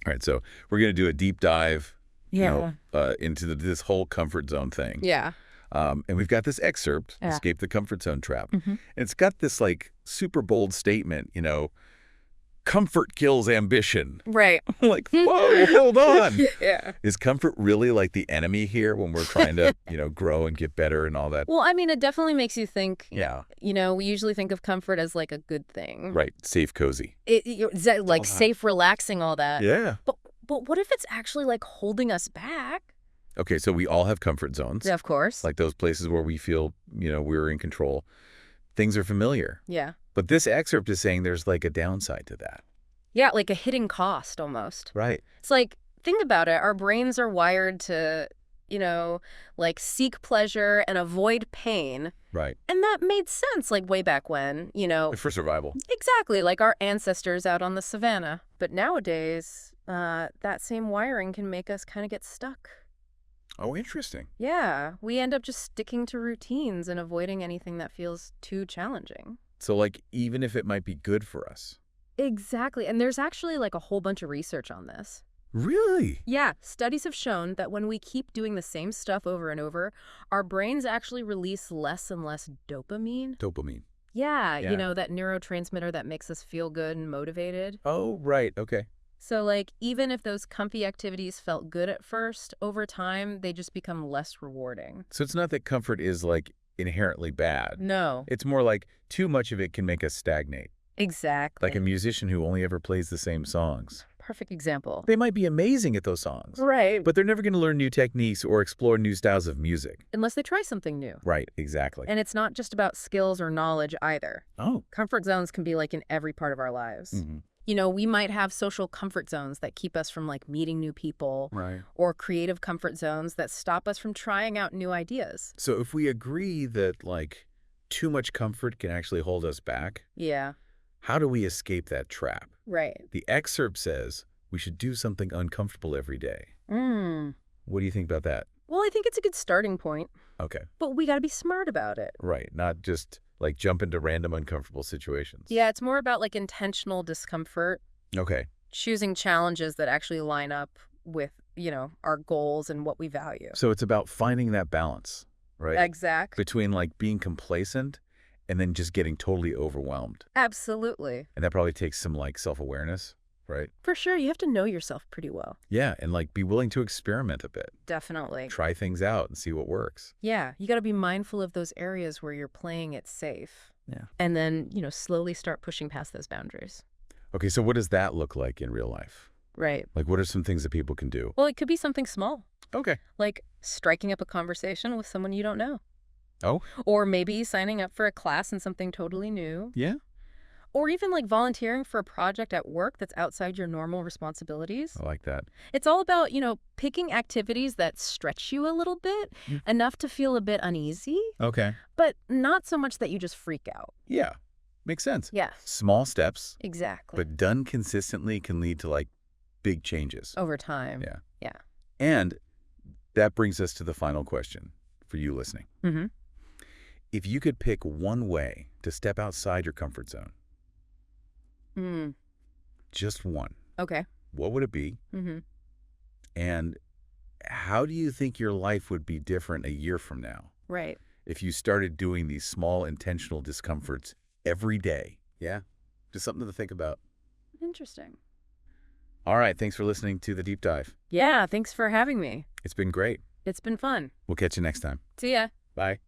All right, so we're going to do a deep dive, Yeah. into this whole comfort zone thing. Yeah. And we've got this excerpt, Yeah. Escape the Comfort Zone Trap. Mm-hmm. And it's got this, like, super bold statement, comfort kills ambition. Right. Like, whoa, hold on. Yeah. Is comfort really, like, the enemy here when we're trying to, grow and get better and all that? Well, I mean, it definitely makes you think, Yeah. we usually think of comfort as like a good thing. Right. Safe, cozy. Like safe, relaxing, all that. Yeah. But what if it's actually like holding us back? Okay, so we all have comfort zones. Yeah, of course. Like those places where we feel, we're in control. Things are familiar. Yeah. But this excerpt is saying there's like a downside to that. Yeah, like a hidden cost almost. Right. It's like, think about it. Our brains are wired to, like seek pleasure and avoid pain. Right. And that made sense, like way back when, For survival. Exactly, like our ancestors out on the savannah. But nowadays, that same wiring can make us kind of get stuck. Oh, interesting. Yeah, we end up just sticking to routines and avoiding anything that feels too challenging. So, like, even if it might be good for us. Exactly, and there's actually like a whole bunch of research on this. Really? Yeah, studies have shown that when we keep doing the same stuff over and over, our brains actually release less and less dopamine. Dopamine. Yeah, Yeah. that neurotransmitter that makes us feel good and motivated. Oh, right. Okay. So, like, even if those comfy activities felt good at first, over time, they just become less rewarding. So it's not that comfort is, like, inherently bad. No. It's more like too much of it can make us stagnate. Exactly. Like a musician who only ever plays the same songs. Perfect example. They might be amazing at those songs. Right. But they're never going to learn new techniques or explore new styles of music. Unless they try something new. Right, exactly. And it's not just about skills or knowledge either. Oh. Comfort zones can be like in every part of our lives. Mm-hmm. We might have social comfort zones that keep us from like meeting new people. Right. Or creative comfort zones that stop us from trying out new ideas. So if we agree that, like, too much comfort can actually hold us back, Yeah. how do we escape that trap? Right. The excerpt says we should do something uncomfortable every day. What do you think about that? Well, I think it's a good starting point. Okay. But we got to be smart about it. Right. Not just, like, jump into random uncomfortable situations. Yeah, it's more about like intentional discomfort, Okay. choosing challenges that actually line up with, our goals and what we value. So it's about finding that balance, right? Exactly. Between, like, being complacent and then just getting totally overwhelmed. Absolutely. And that probably takes some, like, self-awareness, right? For sure, you have to know yourself pretty well. Yeah, and, like, be willing to experiment a bit. Definitely. Try things out and see what works. Yeah, you got to be mindful of those areas where you're playing it safe. Yeah. And then, slowly start pushing past those boundaries. Okay, so what does that look like in real life? Right. Like, what are some things that people can do? Well, it could be something small, Okay. like striking up a conversation with someone you don't know. Oh? Or maybe signing up for a class in something totally new. Yeah? Or even like volunteering for a project at work that's outside your normal responsibilities. I like that. It's all about, picking activities that stretch you a little bit, enough to feel a bit uneasy, Okay. but not so much that you just freak out. Yeah. Makes sense. Yeah, Small steps, exactly. but done consistently can lead to, like, big changes. Over time. Yeah. Yeah. And that brings us to the final question for you listening. Mm-hmm. If you could pick one way to step outside your comfort zone, just one, Okay. what would it be? Mm-hmm. And how do you think your life would be different a year from now Right. if you started doing these small intentional discomforts every day? Yeah? Just something to think about. Interesting. All right. Thanks for listening to The Deep Dive. Yeah, thanks for having me. It's been great. It's been fun. We'll catch you next time. See ya. Bye.